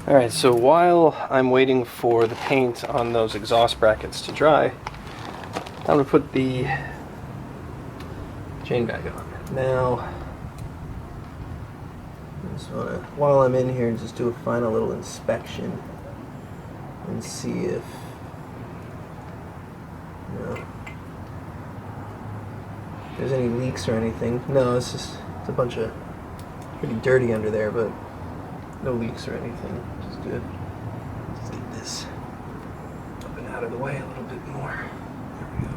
Alright, so while I'm waiting for the paint on those exhaust brackets to dry, I'm going to put the chain back on. Now, I just want to, while I'm in here, just do a final little inspection and see if, you know, if there's any leaks or anything. No, it's just, it's a bunch of, pretty dirty under there, but no leaks or anything, which is good. Let's get this up and out of the way a little bit more. There we go.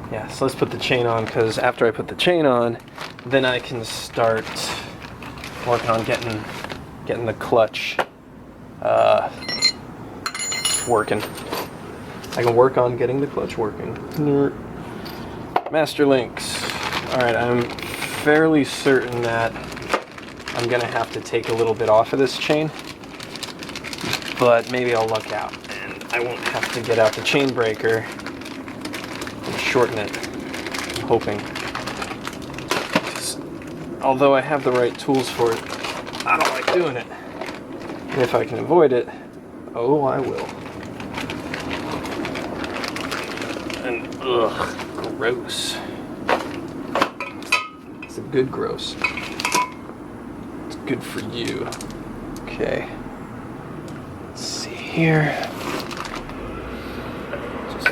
Yeah, so let's put the chain on, because after I put the chain on, then I can start working on getting the clutch working. I can work on getting the clutch working. Master links. Alright, I'm fairly certain that I'm gonna have to take a little bit off of this chain, but maybe I'll luck out and I won't have to get out the chain breaker and shorten it. I'm hoping. Although I have the right tools for it, I don't like doing it. And if I can avoid it, oh, I will. And ugh, gross. It's a good gross. It's good for you. Okay. Let's see here. Just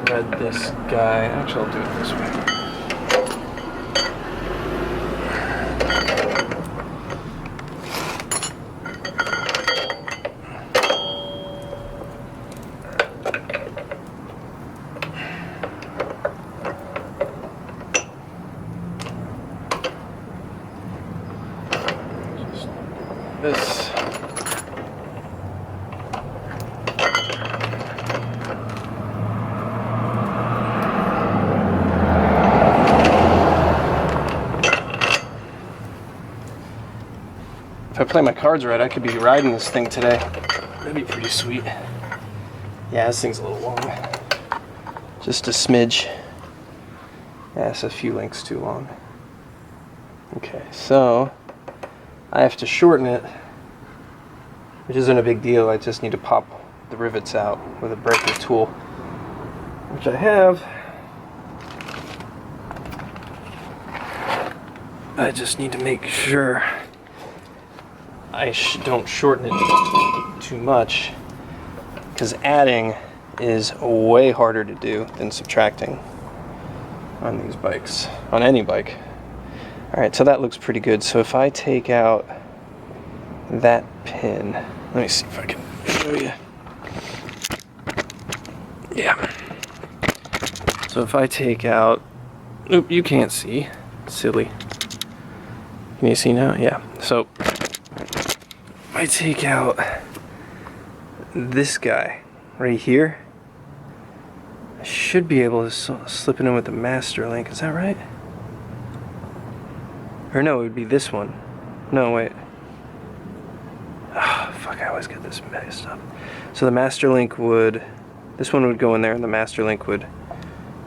thread this guy. Actually, I'll do it this way. This if I play my cards right, I could be riding this thing today. That'd be pretty sweet. Yeah, this thing's a little long. Just a smidge. Yeah, it's a few links too long. Okay, so I have to shorten it, which isn't a big deal. I just need to pop the rivets out with a breaker tool, which I have. I just need to make sure I don't shorten it too much, because adding is way harder to do than subtracting on these bikes, on any bike. Alright, so that looks pretty good. So if I take out that pin, let me see if I can show you. Yeah. So if I take out, oop, you can't see. Silly. Can you see now? Yeah. So if I take out this guy right here, I should be able to slip it in with the master link. Is that right? Or no, it would be this one. No, wait. Oh, fuck, I always get this messed up. So the master link would, this one would go in there and the master link would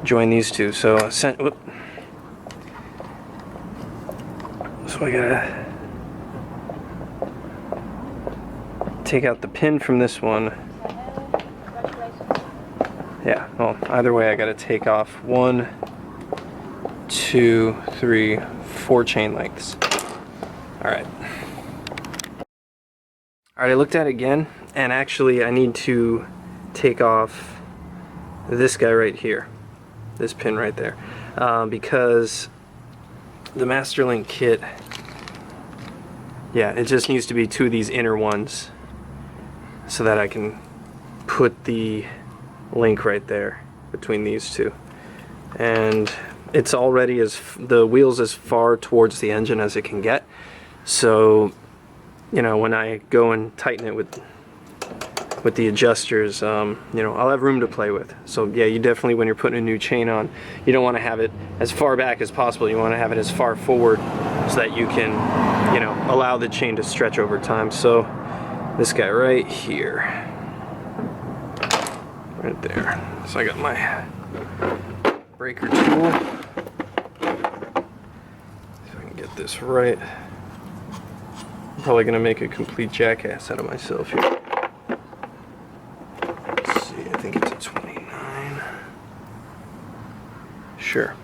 join these two. So, whoop. So I gotta take out the pin from this one. Yeah, well, either way I gotta take off 1, 2, 3, 4 chain lengths. Alright. Alright, I looked at it again, and actually I need to take off this guy right here. This pin right there. Because the Master Link kit, yeah, it just needs to be 2 of these inner ones so that I can put the link right there between these two. And it's already the wheel's as far towards the engine as it can get, so you know, when I go and tighten it with the adjusters, you know, I'll have room to play with. So yeah, you definitely, when you're putting a new chain on, you don't want to have it as far back as possible. You want to have it as far forward so that you can, you know, allow the chain to stretch over time. So this guy right here, right there. So I got my breaker tool. See if I can get this right probably gonna make a complete jackass out of myself here. Let's see, I think it's a 29. Sure.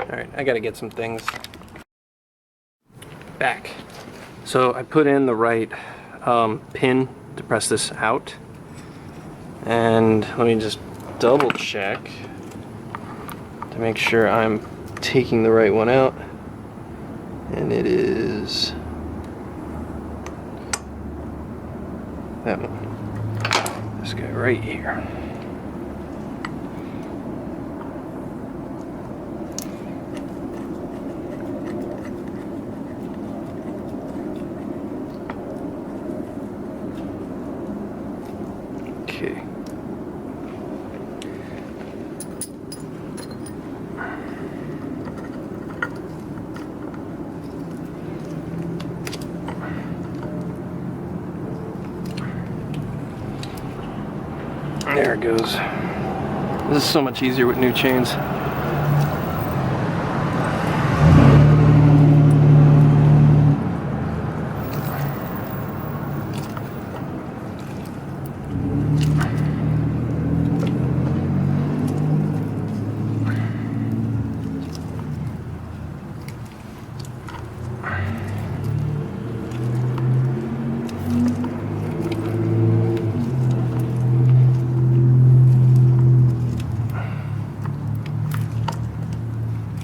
Alright, I gotta get some things back. So I put in the right pin to press this out, and let me just double check to make sure I'm taking the right one out, and it is that one, this guy right here. Okay. There it goes. This is so much easier with new chains.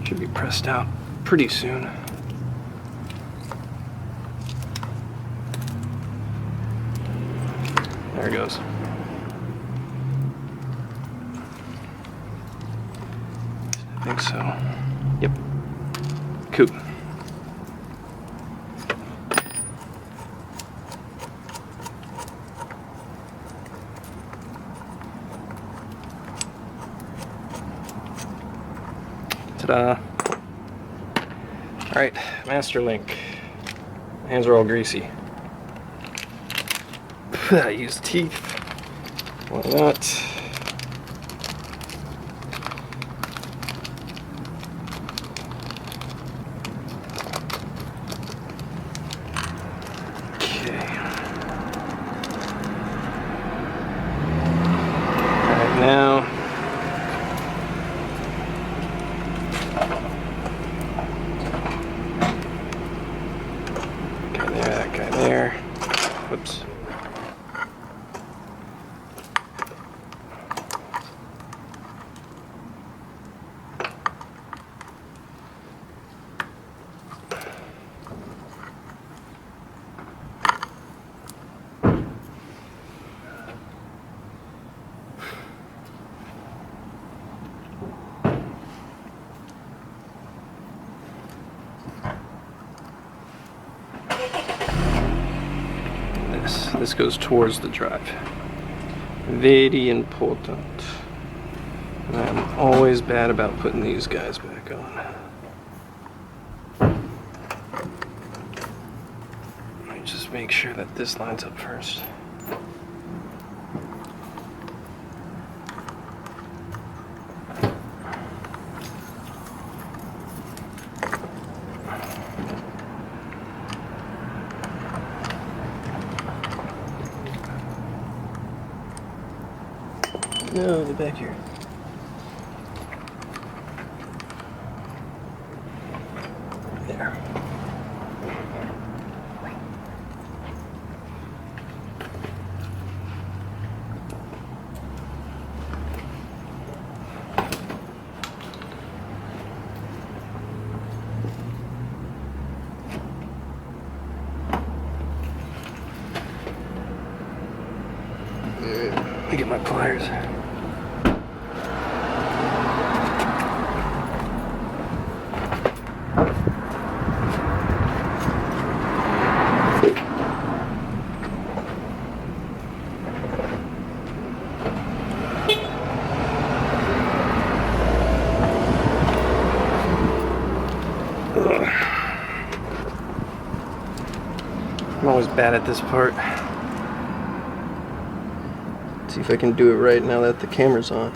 Should be pressed out pretty soon. There it goes. I think so. Yep. Cool. Ta-da. Alright, master link. Hands are all greasy. I use teeth. Why not? Okay. Alright, now whoops. This goes towards the drive. Very important. And I'm always bad about putting these guys back on. Let me just make sure that this lines up first. No, get back here. There. Let me get my pliers. always bad at this part. Let's see if I can do it right now that the camera's on.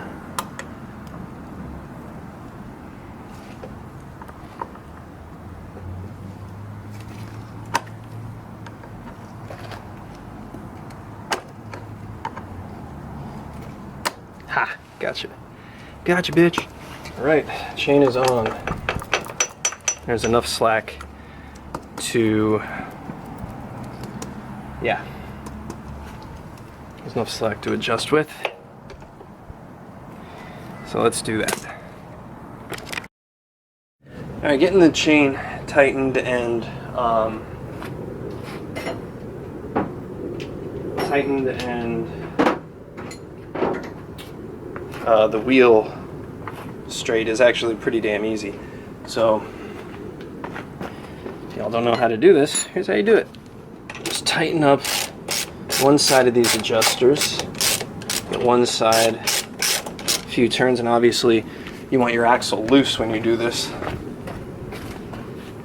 Ha! Gotcha. Gotcha, bitch. Alright, chain is on. There's enough slack to... yeah. There's enough slack to adjust with. So let's do that. Alright, getting the chain tightened and the wheel straight is actually pretty damn easy. So if y'all don't know how to do this, here's how you do it. Just tighten up one side of these adjusters, get one side, a few turns, and obviously you want your axle loose when you do this.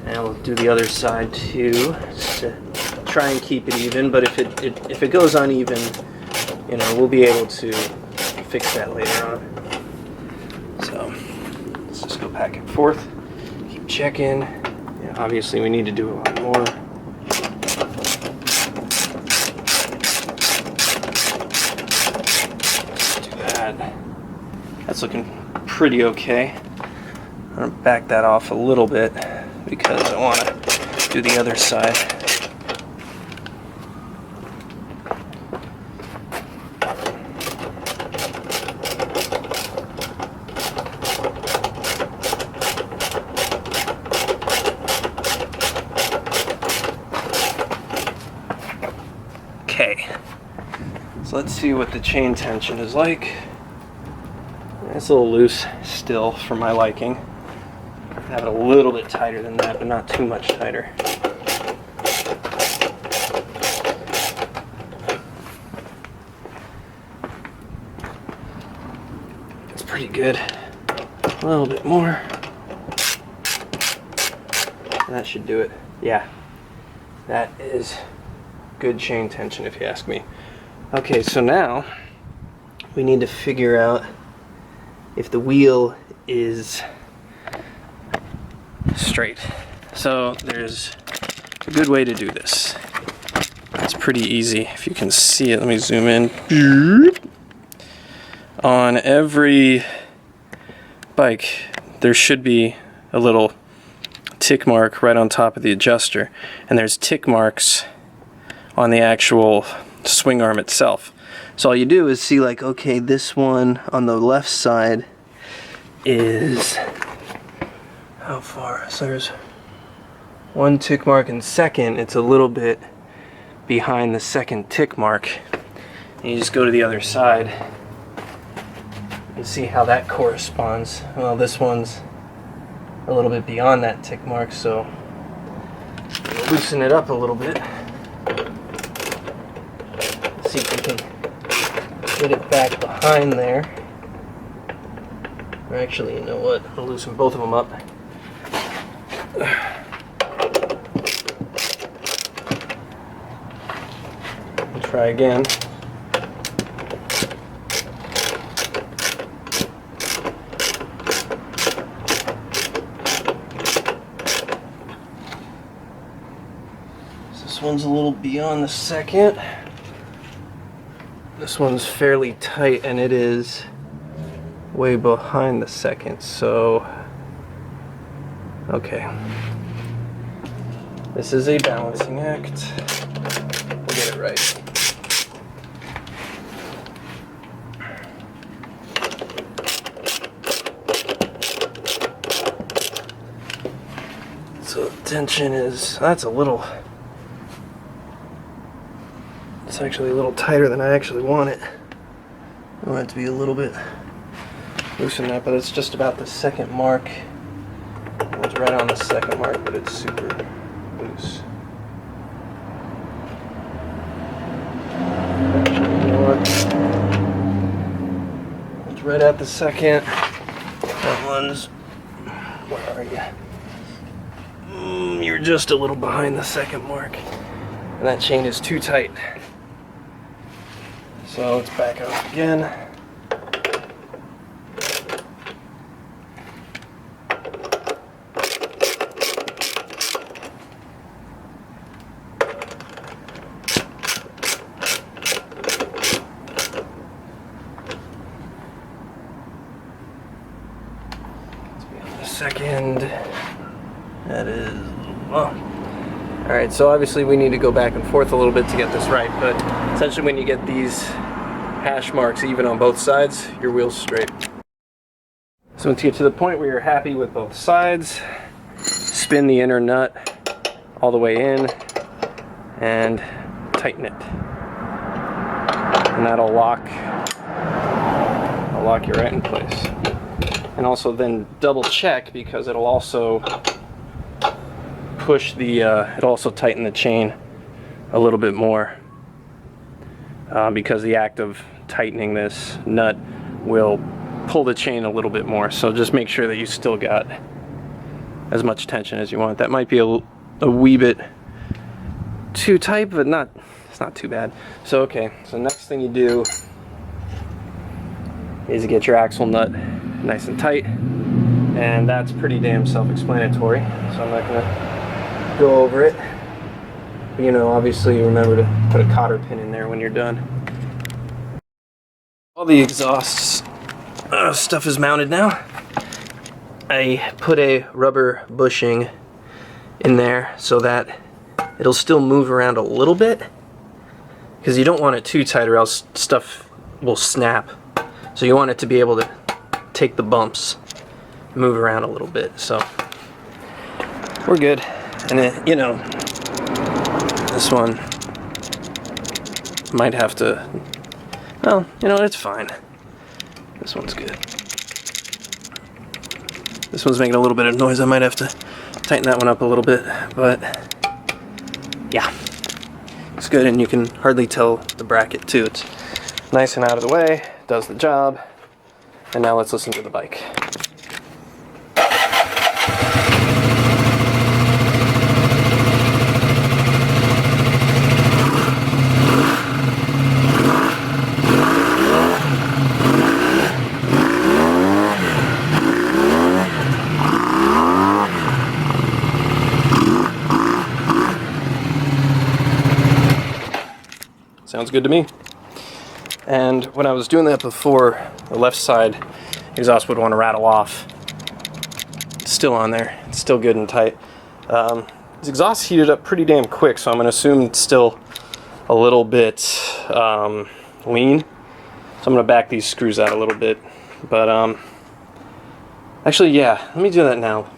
And we'll do the other side too, just to try and keep it even, but if it goes uneven, you know, we'll be able to fix that later on. So let's just go back and forth, keep checking. Yeah, obviously we need to do a lot more. Do that. That's looking pretty okay. I'm gonna back that off a little bit because I want to do the other side. Okay, so let's see what the chain tension is like. It's a little loose still for my liking. Have it a little bit tighter than that, but not too much tighter. It's pretty good. A little bit more. That should do it. Yeah, that is good chain tension if you ask me. Okay, so now we need to figure out if the wheel is straight. So there's a good way to do this. It's pretty easy if you can see it. Let me zoom in. On every bike there should be a little tick mark right on top of the adjuster, and there's tick marks on the actual swing arm itself. So all you do is see, like, okay, this one on the left side is how far? So there's one tick mark, and second, it's a little bit behind the second tick mark. And you just go to the other side and see how that corresponds. Well, this one's a little bit beyond that tick mark, so loosen it up a little bit. See if we can get it back behind there. Or actually, you know what? I'll loosen both of them up. And try again. This one's a little beyond the second. This one's fairly tight, and it is way behind the second, so okay. This is a balancing act. We'll get it right. So tension is, that's a little, it's actually a little tighter than I actually want it. I want it to be a little bit loosen that, but it's just about the second mark. It's right on the second mark, but it's super loose. Actually, you know what? It's right at the second. That one's, where are you? You're just a little behind the second mark. and that chain is too tight. So let's back up again. Second, that is, well, alright, so obviously we need to go back and forth a little bit to get this right, but essentially when you get these hash marks even on both sides, your wheel's straight. So once you get to the point where you're happy with both sides, spin the inner nut all the way in and tighten it. And that'll lock you right in place. And also then double check, because it'll also push the, it'll also tighten the chain a little bit more, because the act of tightening this nut will pull the chain a little bit more. So just make sure that you still got as much tension as you want. That might be a wee bit too tight, but it's not too bad. So okay, so next thing you do is to get your axle nut nice and tight, and that's pretty damn self-explanatory, so I'm not gonna go over it. But, you know, obviously remember to put a cotter pin in there when you're done. All the exhaust stuff is mounted now. I put a rubber bushing in there so that it'll still move around a little bit, because you don't want it too tight or else stuff will snap. So you want it to be able to take the bumps, move around a little bit. So we're good. And then, you know, this one might have to, well, you know, it's fine. This one's good. This one's making a little bit of noise. I might have to tighten that one up a little bit, but yeah, it's good. And you can hardly tell the bracket too. It's nice and out of the way, does the job. And now let's listen to the bike. Sounds good to me. And when I was doing that before, the left side exhaust would want to rattle off. It's still on there. It's still good and tight. This exhaust heated up pretty damn quick, so I'm going to assume it's still a little bit lean. So I'm going to back these screws out a little bit. But actually, yeah, let me do that now.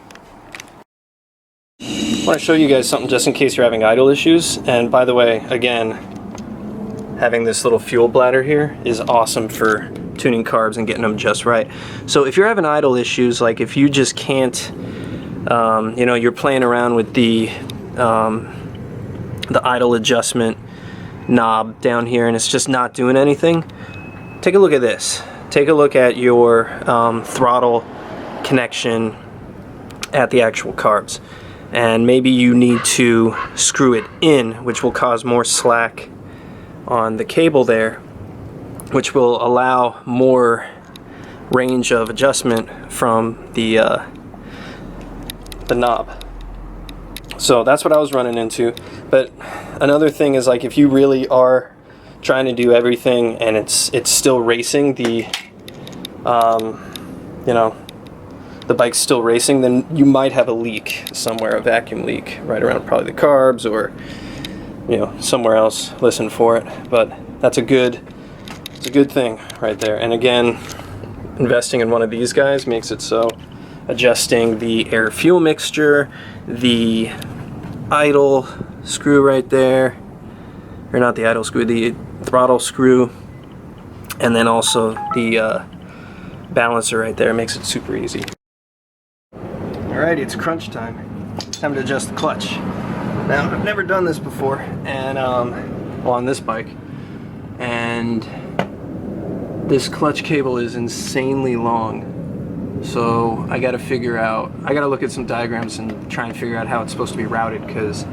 I want to show you guys something just in case you're having idle issues. And by the way, again, having this little fuel bladder here is awesome for tuning carbs and getting them just right. So if you're having idle issues, like if you just can't, you know, you're playing around with the idle adjustment knob down here and it's just not doing anything, take a look at this. Take a look at your throttle connection at the actual carbs. And maybe you need to screw it in, which will cause more slack on the cable there, which will allow more range of adjustment from the knob. So that's what I was running into. But another thing is, like, if you really are trying to do everything and it's still racing, the you know, the bike's still racing, then you might have a leak somewhere, a vacuum leak right around probably the carbs or, you know, somewhere else. Listen for it. But that's it's a good thing right there. And again, investing in one of these guys makes it so adjusting the air fuel mixture, the idle screw right there, or not the idle screw, the throttle screw, and then also the balancer right there, makes it super easy. Alrighty, it's crunch time. It's time to adjust the clutch. Now, I've never done this before, and well, on this bike, and this clutch cable is insanely long. So I gotta look at some diagrams and try and figure out how it's supposed to be routed, because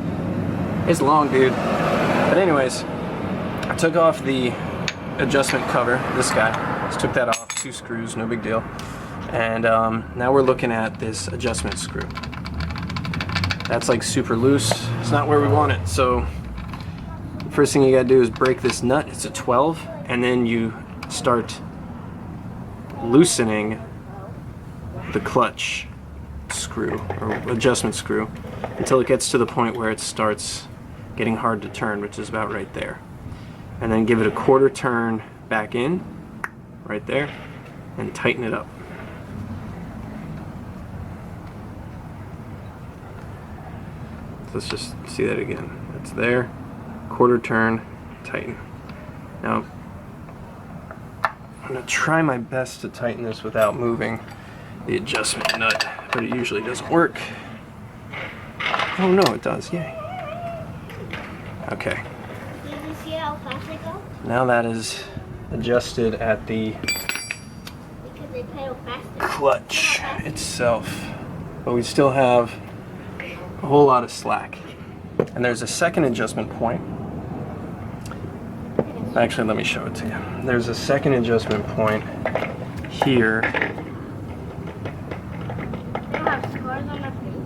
it's long, dude. But anyways, I took off the adjustment cover, this guy. Just took that off, 2 screws, no big deal. And now we're looking at this adjustment screw. That's like super loose. It's not where we want it. So first thing you gotta do is break this nut. It's a 12, and then you start loosening the clutch screw or adjustment screw until it gets to the point where it starts getting hard to turn, which is about right there. And then give it a quarter turn back in, right there, and tighten it up. Let's just see that again. It's there, quarter turn, tighten. Now, I'm gonna try my best to tighten this without moving the adjustment nut, but it usually doesn't work. Oh no, it does, yay. Okay. Did you see how fast it goes? Now that is adjusted at the Because they pedal faster. clutch itself, but we still have a whole lot of slack. And there's a second adjustment point. Actually, let me show it to you. There's a second adjustment point here. They have scars on their face.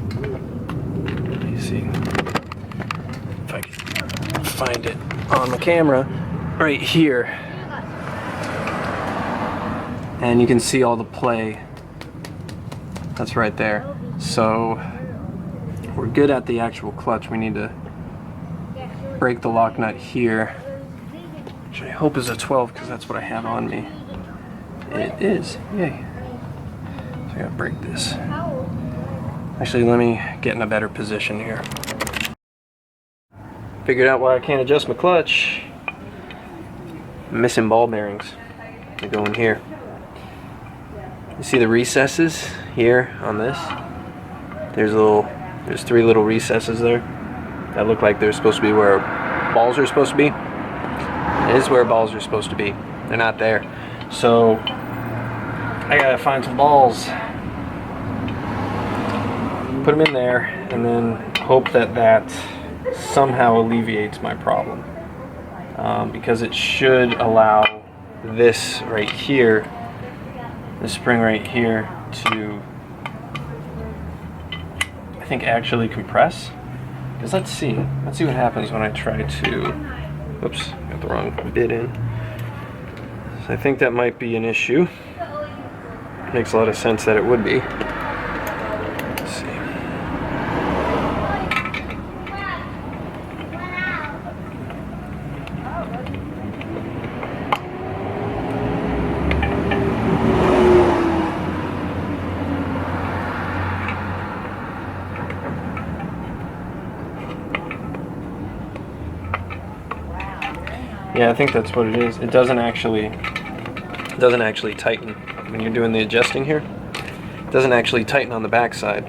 Let me see if I can find it on the camera. Right here. And you can see all the play. That's right there. So we're good at the actual clutch. We need to break the lock nut here, which I hope is a 12 because that's what I have on me. It is, yay. So I gotta break this. Actually, let me get in a better position here. Figured out why I can't adjust my clutch. I'm missing ball bearings. They go in here. You see the recesses here on this? There's 3 little recesses there that look like they're supposed to be where balls are supposed to be. It is where balls are supposed to be. They're not there. So I gotta find some balls, put them in there, and then hope that that somehow alleviates my problem. Because it should allow this right here, the spring right here, to, I think, actually compress. Because let's see what happens when I try to, oops, got the wrong bit in. So I think that might be an issue. Makes a lot of sense that it would be. Let's see. Yeah, I think that's what it is. It doesn't actually tighten when you're doing the adjusting here. It doesn't actually tighten on the back side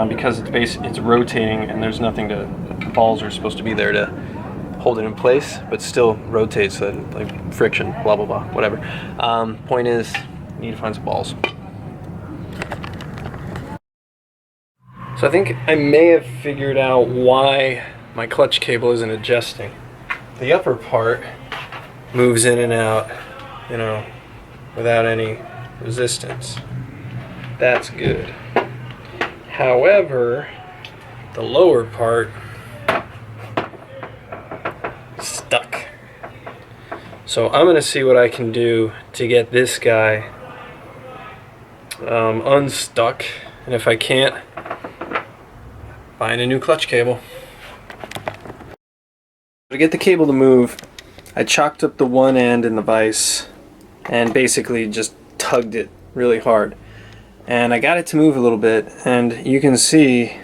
because it's rotating and there's nothing to, the balls are supposed to be there to hold it in place, but still rotates, so that, like friction, blah blah blah, whatever. Point is, you need to find some balls. So I think I may have figured out why my clutch cable isn't adjusting. The upper part moves in and out, you know, without any resistance. That's good. However, the lower part is stuck. So I'm gonna see what I can do to get this guy unstuck, and if I can't, find a new clutch cable. To get the cable to move, I chalked up the one end in the vise and basically just tugged it really hard. And I got it to move a little bit, and you can see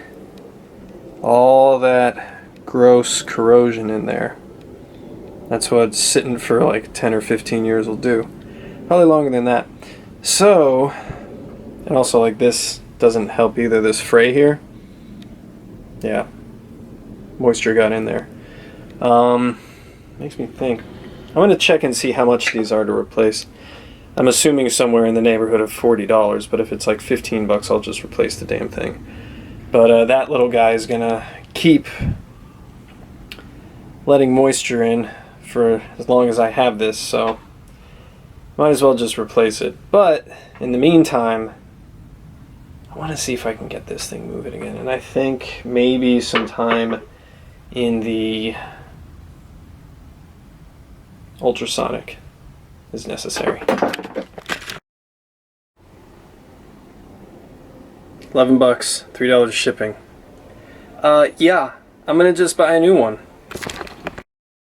all that gross corrosion in there. That's what sitting for like 10 or 15 years will do. Probably longer than that. So, and also like this doesn't help either, this fray here. Yeah, moisture got in there. Makes me think. I'm going to check and see how much these are to replace. I'm assuming somewhere in the neighborhood of $40, but if it's like 15 bucks, I'll just replace the damn thing. But that little guy is going to keep letting moisture in for as long as I have this, so might as well just replace it. But in the meantime, I want to see if I can get this thing moving again, and I think maybe some time in the ultrasonic is necessary. $11, $3 shipping. Yeah, I'm gonna just buy a new one.